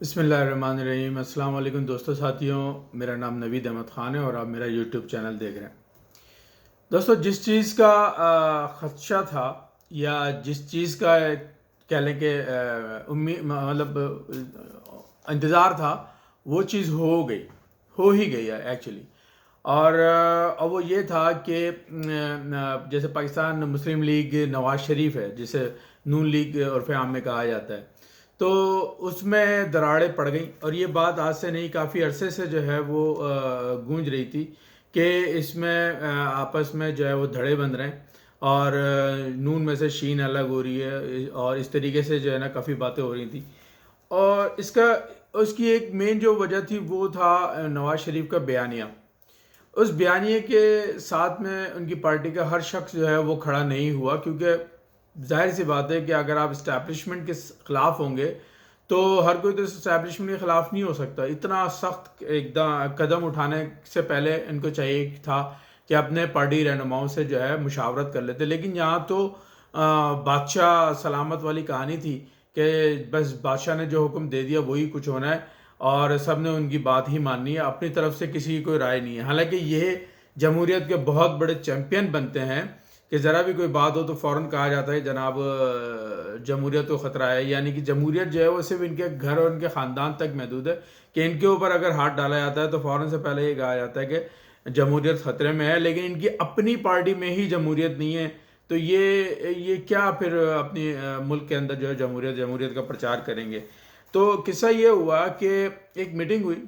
بسم اللہ الرحمن الرحیم۔ السلام علیکم دوستو ساتھیوں، میرا نام نوید احمد خان ہے اور آپ میرا یوٹیوب چینل دیکھ رہے ہیں۔ دوستو جس چیز کا خدشہ تھا یا جس چیز کا کہہ لیں کہ انتظار تھا، وہ چیز ہو ہی گئی ہے ایکچولی۔ اور وہ یہ تھا کہ جیسے پاکستان مسلم لیگ نواز شریف ہے، جسے نون لیگ عرف عام میں کہا جاتا ہے، تو اس میں دراڑیں پڑ گئیں۔ اور یہ بات آج سے نہیں، کافی عرصے سے جو ہے وہ گونج رہی تھی کہ اس میں آپس میں جو ہے وہ دھڑے بند رہے ہیں اور نون میں سے شین الگ ہو رہی ہے، اور اس طریقے سے جو ہے نا کافی باتیں ہو رہی تھیں۔ اور اس کی ایک مین جو وجہ تھی وہ تھا نواز شریف کا بیانیہ۔ اس بیانیے کے ساتھ میں ان کی پارٹی کا ہر شخص جو ہے وہ کھڑا نہیں ہوا، کیونکہ ظاہر سی بات ہے کہ اگر آپ اسٹیبلشمنٹ کے خلاف ہوں گے تو ہر کوئی تو اسٹیبلشمنٹ کے خلاف نہیں ہو سکتا۔ اتنا سخت ایک قدم اٹھانے سے پہلے ان کو چاہیے تھا کہ اپنے پارٹی رہنماؤں سے جو ہے مشاورت کر لیتے، لیکن یہاں تو بادشاہ سلامت والی کہانی تھی کہ بس بادشاہ نے جو حکم دے دیا وہی کچھ ہونا ہے، اور سب نے ان کی بات ہی ماننی ہے، اپنی طرف سے کسی کی کوئی رائے نہیں ہے۔ حالانکہ یہ جمہوریت کے بہت بڑے چیمپئن بنتے ہیں کہ ذرا بھی کوئی بات ہو تو فوراً کہا جاتا ہے جناب جمہوریت کو خطرہ ہے، یعنی کہ جمہوریت جو ہے وہ صرف ان کے گھر اور ان کے خاندان تک محدود ہے، کہ ان کے اوپر اگر ہاتھ ڈالا جاتا ہے تو فوراً سے پہلے یہ کہا جاتا ہے کہ جمہوریت خطرے میں ہے۔ لیکن ان کی اپنی پارٹی میں ہی جمہوریت نہیں ہے، تو یہ کیا پھر اپنی ملک کے اندر جو ہے جمہوریت کا پرچار کریں گے؟ تو قصہ یہ ہوا کہ ایک میٹنگ ہوئی۔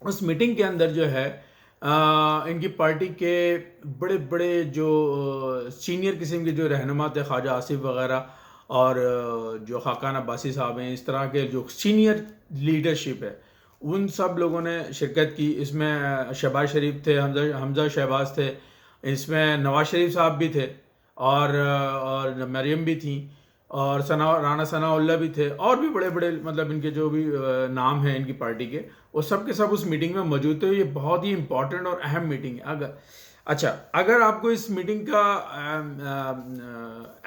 اس میٹنگ کے اندر جو ہے ان کی پارٹی کے بڑے بڑے جو سینئر قسم کے جو رہنما تھے، خواجہ آصف وغیرہ، اور جو خاقان عباسی صاحب ہیں، اس طرح کے جو سینئر لیڈرشپ ہے، ان سب لوگوں نے شرکت کی۔ اس میں شہباز شریف تھے، حمزہ شہباز تھے، اس میں نواز شریف صاحب بھی تھے، اور مریم بھی تھیں، اور رانا ثناء اللہ بھی تھے، اور بھی بڑے بڑے مطلب ان کے جو بھی نام ہیں ان کی پارٹی کے، وہ سب کے سب اس میٹنگ میں موجود تھے۔ یہ بہت ہی امپورٹنٹ اور اہم میٹنگ ہے۔ اگر آپ کو اس میٹنگ کا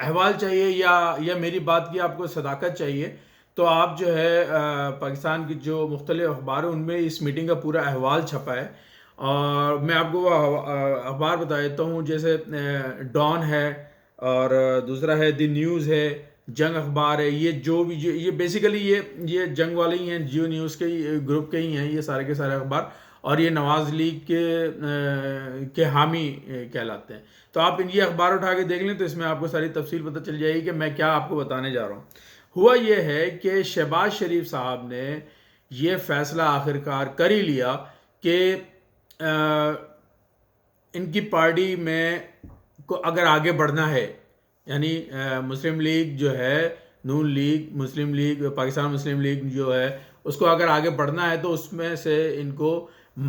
احوال چاہیے یا میری بات کی آپ کو صداقت چاہیے، تو آپ جو ہے پاکستان کی جو مختلف اخبار ہیں ان میں اس میٹنگ کا پورا احوال چھپا ہے، اور میں آپ کو وہ اخبار بتا دیتا ہوں، جیسے ڈان ہے، اور دوسرا ہے دی نیوز ہے، جنگ اخبار ہے۔ یہ جو بھی یہ بیسیکلی یہ جنگ والے ہی ہیں، جیو نیوز کے گروپ کے ہی ہیں یہ سارے کے سارے اخبار، اور یہ نواز لیگ کے حامی کہلاتے ہیں۔ تو آپ یہ اخبار اٹھا کے دیکھ لیں تو اس میں آپ کو ساری تفصیل پتہ چل جائے گی کہ میں کیا آپ کو بتانے جا رہا ہوں۔ ہوا یہ ہے کہ شہباز شریف صاحب نے یہ فیصلہ آخرکار کر ہی لیا کہ ان کی پارٹی میں کو اگر آگے بڑھنا ہے، یعنی مسلم لیگ جو ہے، نون لیگ، مسلم لیگ، پاکستان مسلم لیگ جو ہے، اس کو اگر آگے بڑھنا ہے تو اس میں سے ان کو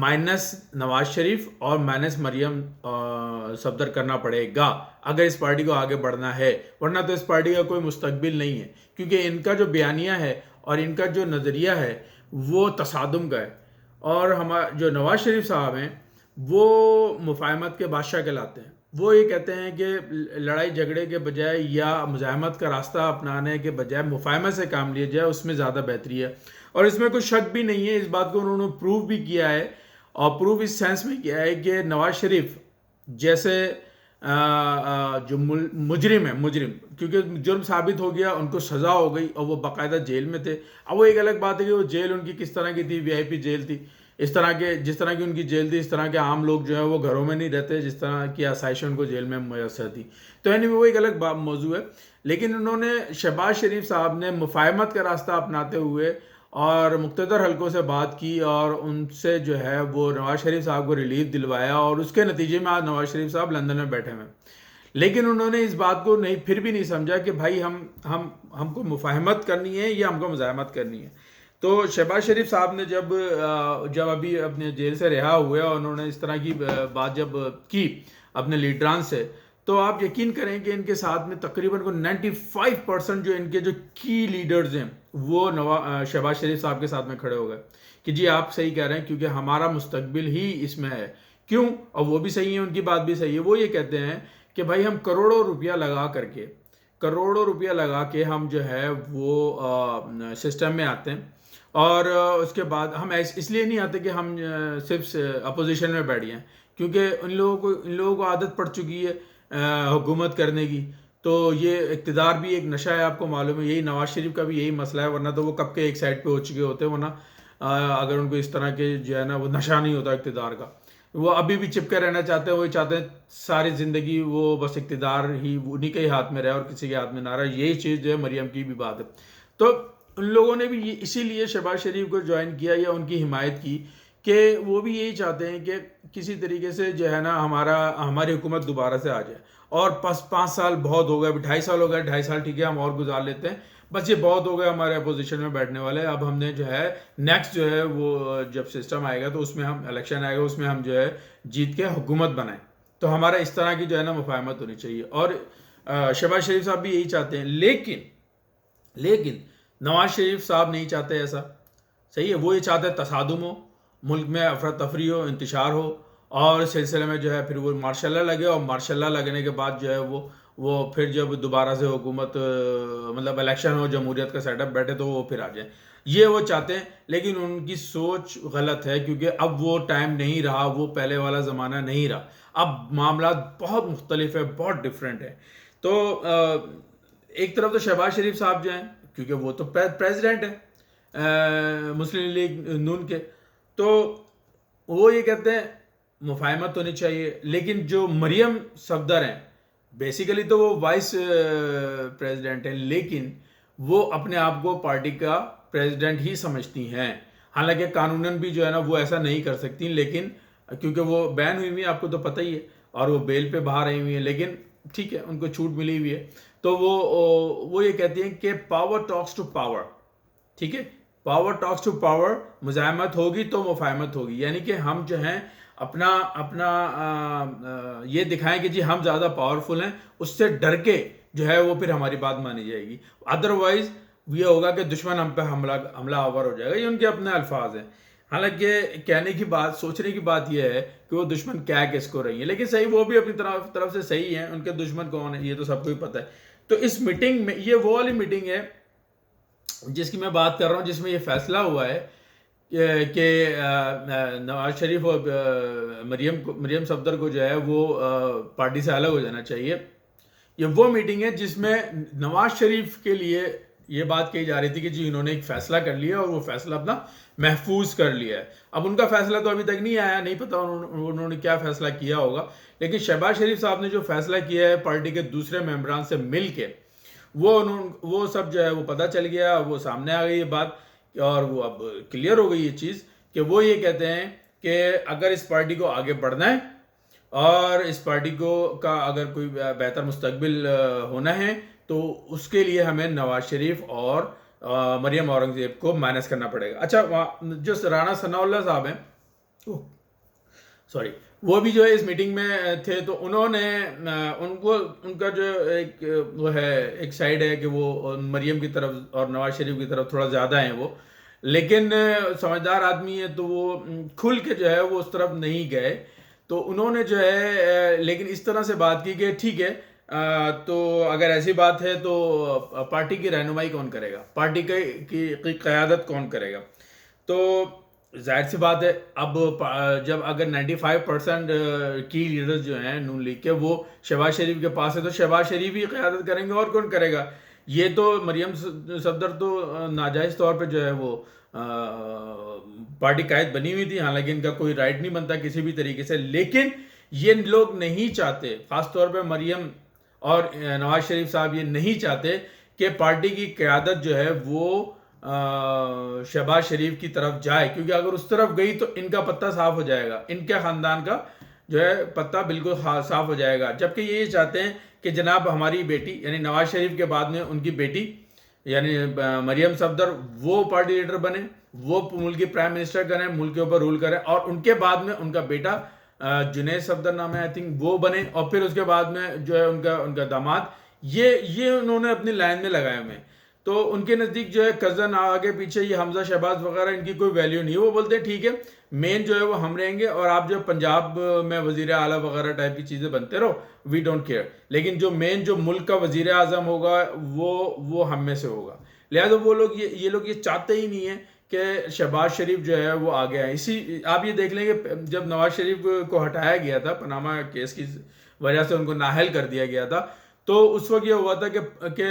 مائنس نواز شریف اور مائنس مریم صفدر کرنا پڑے گا اگر اس پارٹی کو آگے بڑھنا ہے، ورنہ تو اس پارٹی کا کوئی مستقبل نہیں ہے، کیونکہ ان کا جو بیانیہ ہے اور ان کا جو نظریہ ہے وہ تصادم کا ہے۔ اور جو نواز شریف صاحب ہیں وہ مفاہمت کے بادشاہ کہلاتے ہیں۔ وہ یہ کہتے ہیں کہ لڑائی جھگڑے کے بجائے یا مزاحمت کا راستہ اپنانے کے بجائے مفاہمت سے کام لیا جائے، اس میں زیادہ بہتری ہے۔ اور اس میں کوئی شک بھی نہیں ہے، اس بات کو انہوں نے پروف بھی کیا ہے، اور پروف اس سینس میں کیا ہے کہ نواز شریف جیسے جو مجرم کیونکہ جرم ثابت ہو گیا، ان کو سزا ہو گئی اور وہ باقاعدہ جیل میں تھے۔ اب وہ ایک الگ بات ہے کہ وہ جیل ان کی کس طرح کی تھی، وی آئی پی جیل تھی، جس طرح کی ان کی جیل تھی، اس طرح کے عام لوگ جو ہیں وہ گھروں میں نہیں رہتے، جس طرح کی آسائشیں ان کو جیل میں میسر تھی۔ تو یعنی وہ ایک الگ موضوع ہے، لیکن انہوں نے شہباز شریف صاحب نے مفاہمت کا راستہ اپناتے ہوئے اور مقتدر حلقوں سے بات کی، اور ان سے جو ہے وہ نواز شریف صاحب کو ریلیف دلوایا، اور اس کے نتیجے میں آج نواز شریف صاحب لندن میں بیٹھے ہوئے۔ لیکن انہوں نے اس بات کو پھر بھی نہیں سمجھا کہ بھائی ہم کو مفاہمت کرنی ہے یا ہم کو مزاحمت کرنی ہے۔ تو شہباز شریف صاحب نے جب ابھی اپنے جیل سے رہا ہوئے اور انہوں نے اس طرح کی بات جب کی اپنے لیڈران سے، تو آپ یقین کریں کہ ان کے ساتھ میں تقریباً 95% جو ان کے جو کی لیڈرز ہیں وہ شہباز شریف صاحب کے ساتھ میں کھڑے ہو گئے کہ جی آپ صحیح کہہ رہے ہیں، کیونکہ ہمارا مستقبل ہی اس میں ہے۔ کیوں؟ اور وہ بھی صحیح ہیں، ان کی بات بھی صحیح ہے۔ وہ یہ کہتے ہیں کہ بھائی ہم کروڑوں روپیہ لگا کے ہم جو ہے وہ سسٹم میں آتے ہیں، اور اس کے بعد ہم اس لیے نہیں آتے کہ ہم صرف اپوزیشن میں بیٹھ جائیں، کیونکہ ان لوگوں کو عادت پڑ چکی ہے حکومت کرنے کی. تو یہ اقتدار بھی ایک نشہ ہے، آپ کو معلوم ہے. یہی نواز شریف کا بھی یہی مسئلہ ہے، ورنہ تو وہ کب کے ایک سائڈ پہ ہو چکے ہوتے، ورنہ اگر ان کو اس طرح کے جو ہے نا وہ نشہ نہیں ہوتا اقتدار کا. وہ ابھی بھی چپکے رہنا چاہتے ہیں، وہی چاہتے ہیں ساری زندگی وہ بس اقتدار ہی انہی کے ہی ہاتھ میں رہے اور کسی کے ہاتھ میں نہ رہے. یہی چیز جو ہے مریم کی بھی بات ہے. تو ان لوگوں نے بھی اسی لیے شہباز شریف کو جوائن کیا یا ان کی حمایت کی، کہ وہ بھی یہی چاہتے ہیں کہ کسی طریقے سے جو ہے نا ہماری حکومت دوبارہ سے آ جائے. اور 5 سال بہت ہو گئے، ابھی 2.5 سال ہو گئے. 2.5 سال ٹھیک ہے ہم اور گزار لیتے ہیں، بس یہ بہت ہو گئے ہمارے اپوزیشن میں بیٹھنے والے. اب ہم نے جو ہے نیکسٹ جو ہے وہ جب سسٹم آئے گا تو اس میں ہم الیکشن آئے گا، اس میں ہم جو ہے جیت کے حکومت بنائیں. تو ہمارا اس طرح کی جو ہے نا مفاہمت ہونی چاہیے. اور شہباز شریف صاحب بھی یہی چاہتے ہیں. لیکن نواز شریف صاحب نہیں چاہتے ایسا. صحیح ہے، وہ یہ چاہتے ہیں تصادم ہو، ملک میں افراتفری ہو، انتشار ہو، اور اس سلسلے میں جو ہے پھر وہ مارشاء اللہ لگے، اور مارشاء اللہ لگنے کے بعد جو ہے وہ پھر جب دوبارہ سے حکومت مطلب الیکشن ہو، جمہوریت کا سیٹ اپ بیٹھے تو وہ پھر آ جائیں. یہ وہ چاہتے ہیں. لیکن ان کی سوچ غلط ہے، کیونکہ اب وہ ٹائم نہیں رہا، وہ پہلے والا زمانہ نہیں رہا. اب معاملات بہت مختلف ہے، بہت ڈفرینٹ ہے. تو ایک طرف تو شہباز شریف صاحب جو ہیں، کیونکہ وہ تو پریزیڈنٹ ہیں مسلم لیگ نون کے، تو وہ یہ کہتے ہیں مفاہمت ہونی چاہیے. لیکن جو مریم صفدر ہیں، بیسیکلی تو وہ وائس پریزیڈنٹ ہیں، لیکن وہ اپنے آپ کو پارٹی کا پریزیڈنٹ ہی سمجھتی ہیں. حالانکہ قانوناً بھی جو ہے نا وہ ایسا نہیں کر سکتی، لیکن کیونکہ وہ بین ہوئی ہوئی ہیں، آپ کو تو پتہ ہی ہے، اور وہ بیل پہ باہر آئی ہوئی ہیں. لیکن ٹھیک ہے، ان کو چھوٹ ملی ہوئی ہے. تو وہ یہ کہتی ہیں کہ پاور ٹاکس ٹو پاور. ٹھیک ہے، پاور ٹاکس ٹو پاور، مزاحمت ہوگی تو مفاہمت ہوگی. یعنی کہ ہم جو ہیں اپنا یہ دکھائیں کہ جی ہم زیادہ پاورفل ہیں، اس سے ڈر کے جو ہے وہ پھر ہماری بات مانی جائے گی. ادروائز یہ ہوگا کہ دشمن ہم پہ حملہ آور ہو جائے گا. یہ ان کے اپنے الفاظ ہیں. حالانکہ کہنے کی بات، سوچنے کی بات یہ ہے کہ وہ دشمن کیا کس کو رہی ہیں. لیکن صحیح، وہ بھی اپنی طرف سے صحیح ہیں. ان کے دشمن کون ہیں یہ تو سب کو ہی پتہ ہے. تو اس میٹنگ میں، یہ وہ والی میٹنگ ہے جس کی میں بات کر رہا ہوں، جس میں یہ فیصلہ ہوا ہے کہ نواز شریف اور مریم صفدر کو جو ہے وہ پارٹی سے الگ ہو جانا چاہیے. یہ وہ میٹنگ ہے جس میں نواز شریف کے لیے یہ بات کہی جا رہی تھی کہ جی انہوں نے ایک فیصلہ کر لیا اور وہ فیصلہ اپنا محفوظ کر لیا ہے. اب ان کا فیصلہ تو ابھی تک نہیں آیا، نہیں پتا انہوں نے کیا فیصلہ کیا ہوگا. لیکن شہباز شریف صاحب نے جو فیصلہ کیا ہے پارٹی کے دوسرے ممبران سے مل کے، وہ سب جو ہے وہ پتہ چل گیا، وہ سامنے آ گئی یہ بات، اور وہ اب کلیئر ہو گئی یہ چیز کہ وہ یہ کہتے ہیں کہ اگر اس پارٹی کو آگے بڑھنا ہے اور اس پارٹی کا اگر کوئی بہتر مستقبل ہونا ہے تو اس کے لیے ہمیں نواز شریف اور مریم اورنگزیب کو مائنس کرنا پڑے گا. اچھا، جو رانا ثناء اللہ صاحب ہیں، سوری، وہ بھی جو ہے اس میٹنگ میں تھے. تو انہوں نے ان کا جو ایک وہ ہے، ایک سائڈ ہے کہ وہ مریم کی طرف اور نواز شریف کی طرف تھوڑا زیادہ ہیں وہ. لیکن سمجھدار آدمی ہے تو وہ کھل کے جو ہے وہ اس طرف نہیں گئے. تو انہوں نے جو ہے لیکن اس طرح سے بات کی کہ ٹھیک ہے، تو اگر ایسی بات ہے تو پارٹی کی رہنمائی کون کرے گا، پارٹی کی قیادت کون کرے گا. تو ظاہر سی بات ہے، اب جب اگر 95% کی لیڈرز جو ہیں نون لیگ کے وہ شہباز شریف کے پاس ہے تو شہباز شریف ہی قیادت کریں گے، اور کون کرے گا. یہ تو مریم صفدر تو ناجائز طور پہ جو ہے وہ پارٹی قائد بنی ہوئی تھی، حالانکہ ان کا کوئی رائٹ نہیں بنتا کسی بھی طریقے سے. لیکن یہ لوگ نہیں چاہتے، خاص طور پہ مریم اور نواز شریف صاحب یہ نہیں چاہتے کہ پارٹی کی قیادت جو ہے وہ شہباز شریف کی طرف جائے، کیونکہ اگر اس طرف گئی تو ان کا پتہ صاف ہو جائے گا، ان کے خاندان کا جو ہے پتہ بالکل صاف ہو جائے گا. جبکہ یہ چاہتے ہیں کہ جناب ہماری بیٹی، یعنی نواز شریف کے بعد میں ان کی بیٹی یعنی مریم صفدر وہ پارٹی لیڈر بنے، وہ ملک کی پرائم منسٹر کریں، ملک کے اوپر رول کریں، اور ان کے بعد میں ان کا بیٹا جنید صفدر نام ہے آئی تھنک، وہ بنے، اور پھر اس کے بعد میں جو ہے ان کا داماد. یہ انہوں نے اپنی لائن میں لگائے ہوئے. تو ان کے نزدیک جو ہے کزن آگے پیچھے یہ حمزہ شہباز وغیرہ ان کی کوئی ویلیو نہیں ہے. وہ بولتے ہیں ٹھیک ہے، مین جو ہے وہ ہم رہیں گے، اور آپ جو پنجاب میں وزیر اعلیٰ وغیرہ ٹائپ کی چیزیں بنتے رہو، وی ڈونٹ کیئر. لیکن جو مین جو ملک کا وزیر اعظم ہوگا وہ ہم میں سے ہوگا. لہٰذا وہ لوگ یہ چاہتے ہی نہیں ہیں کہ شہباز شریف جو ہے وہ آ گیا ہے. اسی آپ یہ دیکھ لیں کہ جب نواز شریف کو ہٹایا گیا تھا پاناما کیس کی وجہ سے، ان کو نااہل کر دیا گیا تھا، تو اس وقت یہ ہوا تھا کہ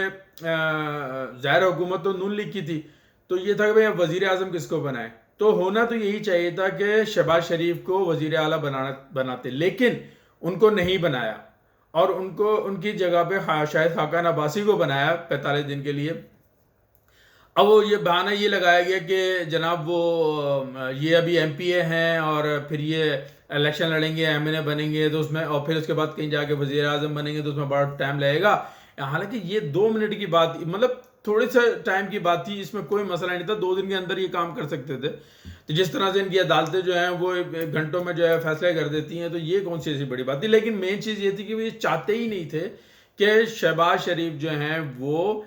ظاہر حکومت تو نون لیگ کی تھی، تو یہ تھا کہ بھئی وزیر اعظم کس کو بنائے. تو ہونا تو یہی چاہیے تھا کہ شہباز شریف کو وزیر اعلیٰ بناتے، لیکن ان کو نہیں بنایا، اور ان کی جگہ پہ شاہد خاقان عباسی کو بنایا 45 دن کے لیے. اب وہ یہ بہانہ یہ لگایا گیا کہ جناب وہ یہ ابھی ایم پی اے ہیں اور پھر یہ الیکشن لڑیں گے، ایم این اے بنیں گے، تو اس میں، اور پھر اس کے بعد کہیں جا کے وزیر اعظم بنیں گے تو اس میں بڑا ٹائم لگے گا. حالانکہ یہ 2 منٹ کی بات، مطلب تھوڑے سے ٹائم کی بات تھی، اس میں کوئی مسئلہ نہیں تھا، 2 دن کے اندر یہ کام کر سکتے تھے. تو جس طرح سے ان کی عدالتیں جو ہیں وہ گھنٹوں میں جو ہے فیصلے کر دیتی ہیں، تو یہ کون سی ایسی بڑی بات تھی. لیکن مین چیز یہ تھی کہ وہ یہ چاہتے ہی نہیں تھے کہ شہباز شریف جو ہیں وہ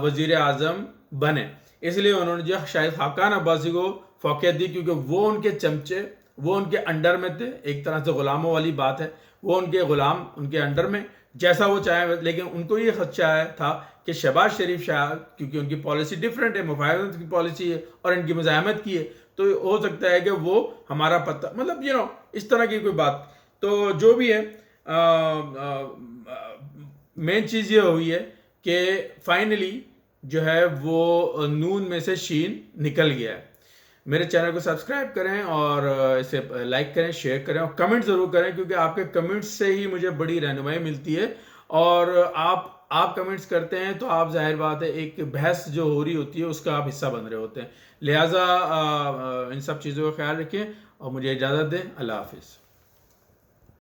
وزیر اعظم بنے. اس لیے انہوں نے جو شاہد خاقان عباسی کو فوقیت دی، کیونکہ وہ ان کے چمچے، وہ ان کے انڈر میں تھے. ایک طرح سے غلاموں والی بات ہے، وہ ان کے غلام ان کے انڈر میں جیسا وہ چاہیں. لیکن ان کو یہ خدشہ تھا کہ شہباز شریف شاید، کیونکہ ان کی پالیسی ڈیفرنٹ ہے، مفاہمت کی پالیسی ہے اور ان کی مزاحمت کی ہے، تو ہو سکتا ہے کہ وہ ہمارا پتہ، مطلب اس طرح کی کوئی بات. تو جو بھی ہے، مین چیز یہ ہوئی ہے کہ فائنلی جو ہے وہ نون میں سے شین نکل گیا ہے. میرے چینل کو سبسکرائب کریں اور اسے لائک کریں، شیئر کریں اور کمنٹ ضرور کریں، کیونکہ آپ کے کمنٹس سے ہی مجھے بڑی رہنمائی ملتی ہے. اور آپ کمنٹس کرتے ہیں تو آپ، ظاہر بات ہے، ایک بحث جو ہو رہی ہوتی ہے اس کا آپ حصہ بن رہے ہوتے ہیں. لہٰذا ان سب چیزوں کا خیال رکھیں اور مجھے اجازت دیں. اللہ حافظ.